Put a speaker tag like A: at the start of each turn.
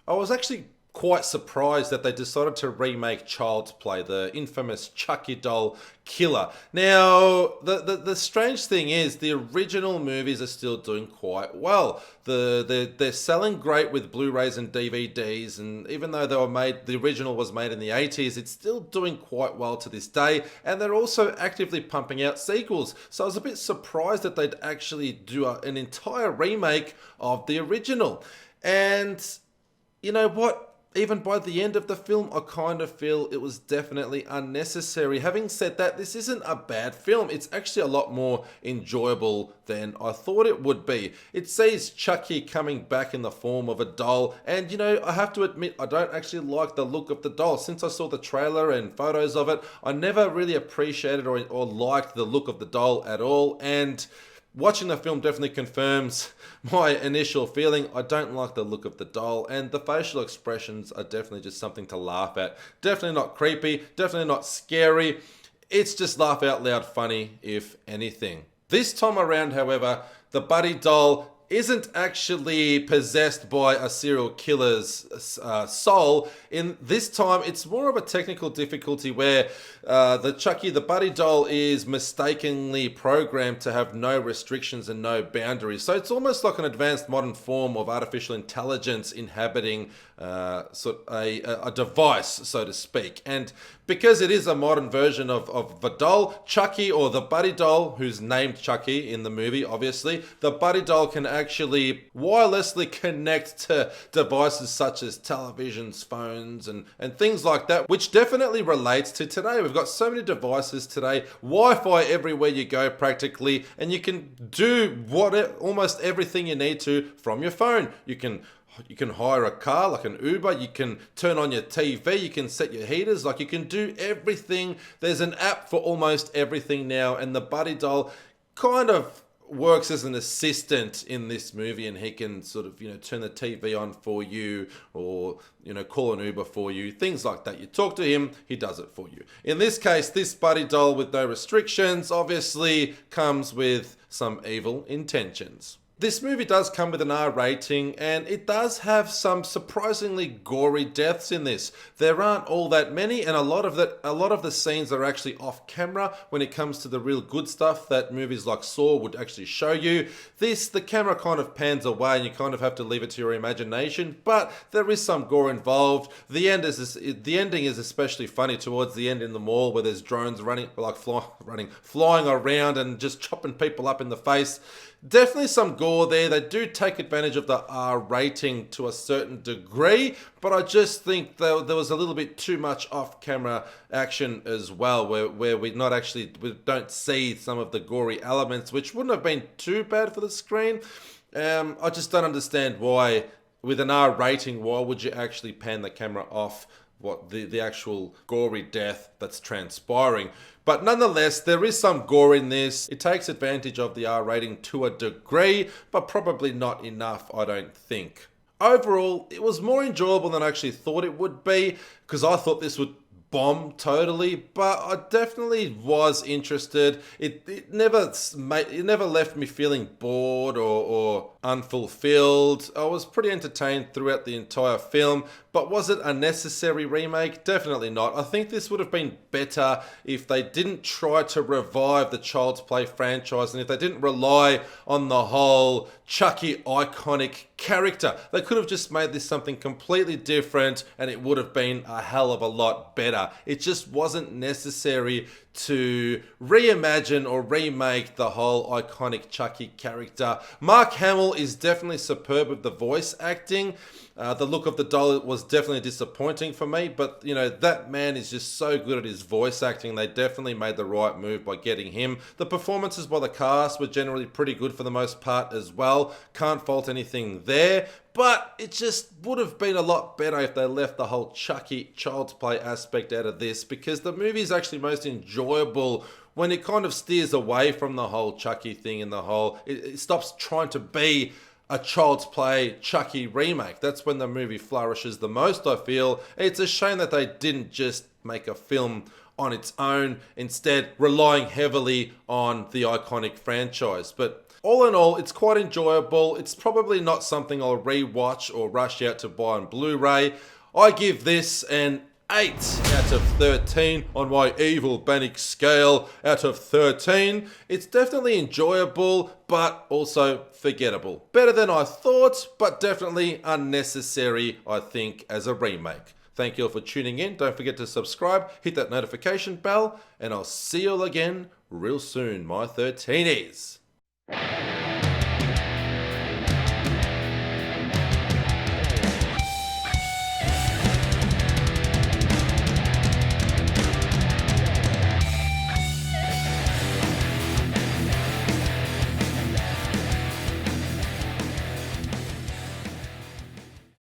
A: I was actually quite surprised that they decided to remake Child's Play, the infamous Chucky doll killer. Now, the strange thing is, the original movies are still doing quite well. They're selling great with Blu-rays and DVDs, and even though the original was made in the 80s, it's still doing quite well to this day, and they're also actively pumping out sequels. So I was a bit surprised that they'd actually do an entire remake of the original. And you know what? Even by the end of the film, I kind of feel it was definitely unnecessary. Having said that, this isn't a bad film. It's actually a lot more enjoyable than I thought it would be. It sees Chucky coming back in the form of a doll, and I have to admit, I don't actually like the look of the doll. Since I saw the trailer and photos of it, I never really appreciated or liked the look of the doll at all, and watching the film definitely confirms my initial feeling. I don't like the look of the doll, and the facial expressions are definitely just something to laugh at. Definitely not creepy, definitely not scary. It's just laugh out loud funny, if anything. This time around, however, the Buddi doll isn't actually possessed by a serial killer's soul. In this time, it's more of a technical difficulty where the Buddi doll is mistakenly programmed to have no restrictions and no boundaries. So it's almost like an advanced modern form of artificial intelligence inhabiting a device, so to speak. And because it is a modern version of the doll, Chucky, or the Buddi doll, who's named Chucky in the movie, obviously, the Buddi doll can actually wirelessly connect to devices such as televisions, phones, and things like that, which definitely relates to today. We've got so many devices today, Wi-Fi everywhere you go practically, and you can do almost everything you need to from your phone. You can hire a car like an Uber, you can turn on your TV, you can set your heaters, you can do everything. There's an app for almost everything now, and the Buddi doll kind of works as an assistant in this movie, and he can sort of, turn the TV on for you, or, call an Uber for you, things like that. You talk to him, he does it for you. In this case, this Buddi doll with no restrictions obviously comes with some evil intentions. This movie does come with an R rating, and it does have some surprisingly gory deaths in this. There aren't all that many, and a lot of the scenes are actually off camera when it comes to the real good stuff that movies like Saw would actually show you. The camera kind of pans away, and you kind of have to leave it to your imagination, but there is some gore involved. The ending is especially funny towards the end in the mall, where there's drones flying around and just chopping people up in the face. Definitely some gore there. They do take advantage of the R rating to a certain degree, but I just think there was a little bit too much off-camera action as well, where we don't see some of the gory elements, which wouldn't have been too bad for the screen. I just don't understand why, with an R rating, why would you actually pan the camera off the actual gory death that's transpiring. But nonetheless, there is some gore in this. It takes advantage of the R rating to a degree, but probably not enough, I don't think. Overall, it was more enjoyable than I actually thought it would be, because I thought this would bomb totally, but I definitely was interested. It never left me feeling bored or unfulfilled. I was pretty entertained throughout the entire film, but was it a necessary remake? Definitely not. I think this would have been better if they didn't try to revive the Child's Play franchise, and if they didn't rely on the whole Chucky iconic character. They could have just made this something completely different, and it would have been a hell of a lot better. It just wasn't necessary to reimagine or remake the whole iconic Chucky character. Mark Hamill is definitely superb with the voice acting. The look of the doll was definitely disappointing for me, but that man is just so good at his voice acting. They definitely made the right move by getting him. The performances by the cast were generally pretty good for the most part as well. Can't fault anything there. But it just would have been a lot better if they left the whole Chucky Child's Play aspect out of this, because the movie is actually most enjoyable when it kind of steers away from the whole Chucky thing, and it stops trying to be a Child's Play Chucky remake. That's when the movie flourishes the most, I feel. It's a shame that they didn't just make a film on its own, instead relying heavily on the iconic franchise. But all in all, it's quite enjoyable. It's probably not something I'll rewatch or rush out to buy on Blu-ray. I give this an 8 out of 13 on my evil Bannock scale out of 13. It's definitely enjoyable, but also forgettable. Better than I thought, but definitely unnecessary, I think, as a remake. Thank you all for tuning in. Don't forget to subscribe, hit that notification bell, and I'll see you all again real soon, my 13ies.